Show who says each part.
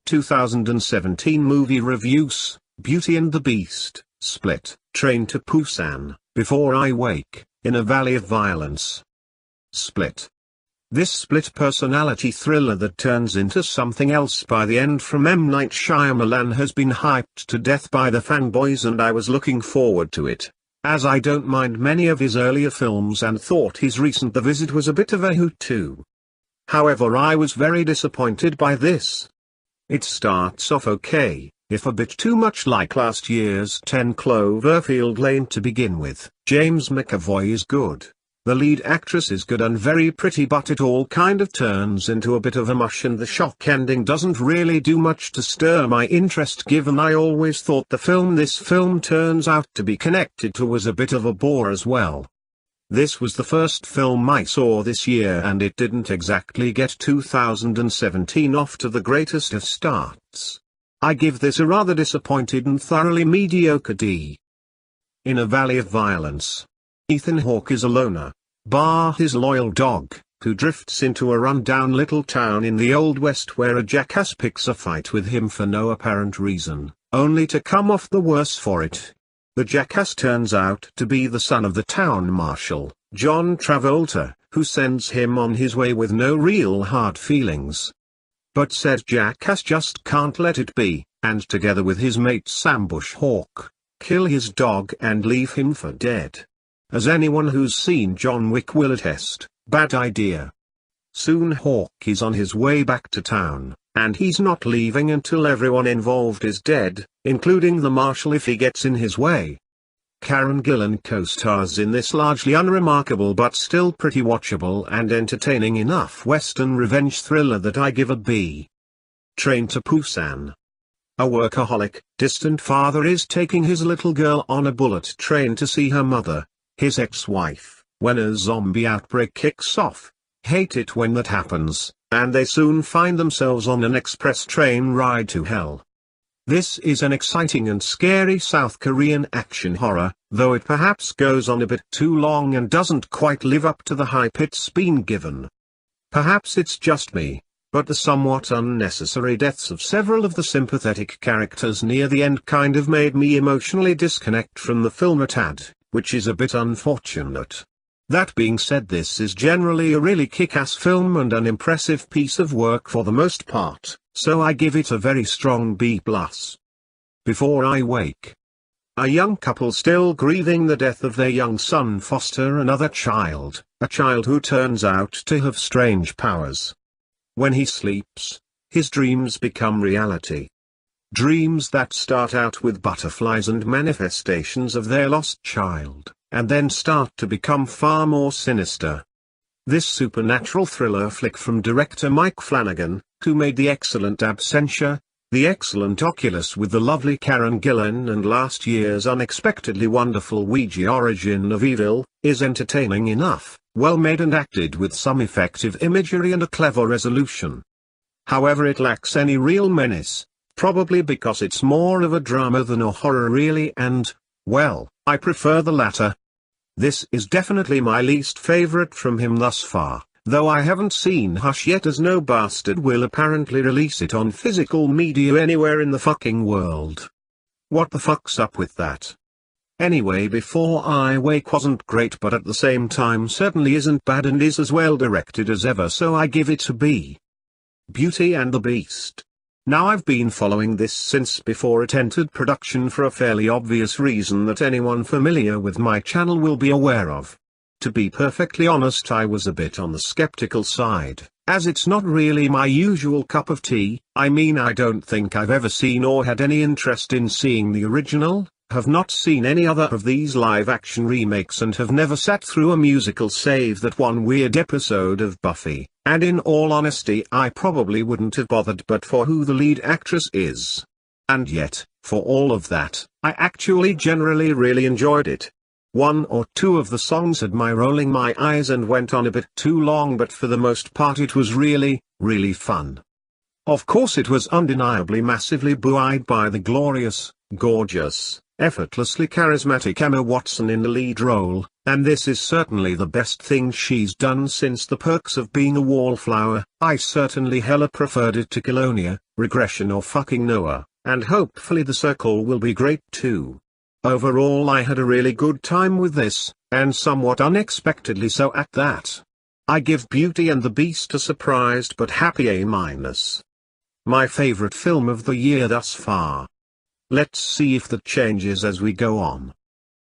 Speaker 1: 2017 movie reviews: Beauty and the Beast, Split, Train to Busan, Before I Wake, In a Valley of Violence. Split. This split personality thriller that turns into something else by the end from M. Night Shyamalan has been hyped to death by the fanboys, and I was looking forward to it, as I don't mind many of his earlier films and thought his recent The Visit was a bit of a hoot too. However, I was very disappointed by this. It starts off okay, if a bit too much like last year's 10 Cloverfield Lane to begin with. James McAvoy is good. The lead actress is good and very pretty, but it all kind of turns into a bit of a mush, and the shock ending doesn't really do much to stir my interest, given I always thought the film this film turns out to be connected to was a bit of a bore as well. This was the first film I saw this year, and it didn't exactly get 2017 off to the greatest of starts. I give this a rather disappointed and thoroughly mediocre D. In a Valley of Violence. Ethan Hawke is a loner, bar his loyal dog, who drifts into a run-down little town in the Old West where a jackass picks a fight with him for no apparent reason, only to come off the worse for it. The jackass turns out to be the son of the town marshal, John Travolta, who sends him on his way with no real hard feelings. But said jackass just can't let it be, and together with his mates ambush Hawke, kill his dog and leave him for dead. As anyone who's seen John Wick will attest, bad idea. Soon Hawke is on his way back to town, and he's not leaving until everyone involved is dead, including the marshal if he gets in his way. Karen Gillan co-stars in this largely unremarkable but still pretty watchable and entertaining enough Western revenge thriller that I give a B. Train to Busan. A workaholic, distant father is taking his little girl on a bullet train to see her mother, his ex-wife, when a zombie outbreak kicks off. Hate it when that happens, and they soon find themselves on an express train ride to hell. This is an exciting and scary South Korean action horror, though it perhaps goes on a bit too long and doesn't quite live up to the hype it's been given. Perhaps it's just me, but the somewhat unnecessary deaths of several of the sympathetic characters near the end kind of made me emotionally disconnect from the film a tad, which is a bit unfortunate. That being said, this is generally a really kick-ass film and an impressive piece of work for the most part, so I give it a very strong B+. Before I Wake. A young couple still grieving the death of their young son foster another child, a child who turns out to have strange powers. When he sleeps, his dreams become reality. Dreams that start out with butterflies and manifestations of their lost child, and then start to become far more sinister. This supernatural thriller flick from director Mike Flanagan, who made the excellent Absentia, the excellent Oculus with the lovely Karen Gillan, and last year's unexpectedly wonderful Ouija Origin of Evil, is entertaining enough, well made and acted with some effective imagery and a clever resolution. However, it lacks any real menace, probably because it's more of a drama than a horror really, and, well, I prefer the latter. This is definitely my least favorite from him thus far, though I haven't seen Hush yet, as no bastard will apparently release it on physical media anywhere in the fucking world. What the fuck's up with that? Anyway, Before I Wake wasn't great, but at the same time certainly isn't bad and is as well directed as ever, so I give it a B. Beauty and the Beast. Now, I've been following this since before it entered production for a fairly obvious reason that anyone familiar with my channel will be aware of. To be perfectly honest, I was a bit on the skeptical side, as it's not really my usual cup of tea. I mean, I don't think I've ever seen or had any interest in seeing the original, have not seen any other of these live-action remakes, and have never sat through a musical save that one weird episode of Buffy, and in all honesty I probably wouldn't have bothered but for who the lead actress is. And yet, for all of that, I actually generally really enjoyed it. One or two of the songs had my rolling my eyes and went on a bit too long, but for the most part it was really, really fun. Of course, it was undeniably massively buoyed by the glorious, gorgeous, effortlessly charismatic Emma Watson in the lead role, and this is certainly the best thing she's done since The Perks of Being a Wallflower. I certainly hella preferred it to Colonia, Regression or fucking Noah, and hopefully the Circle will be great too. Overall I had a really good time with this, and somewhat unexpectedly so at that. I give Beauty and the Beast a surprised but happy A-. My favorite film of the year thus far. Let's see if that changes as we go on.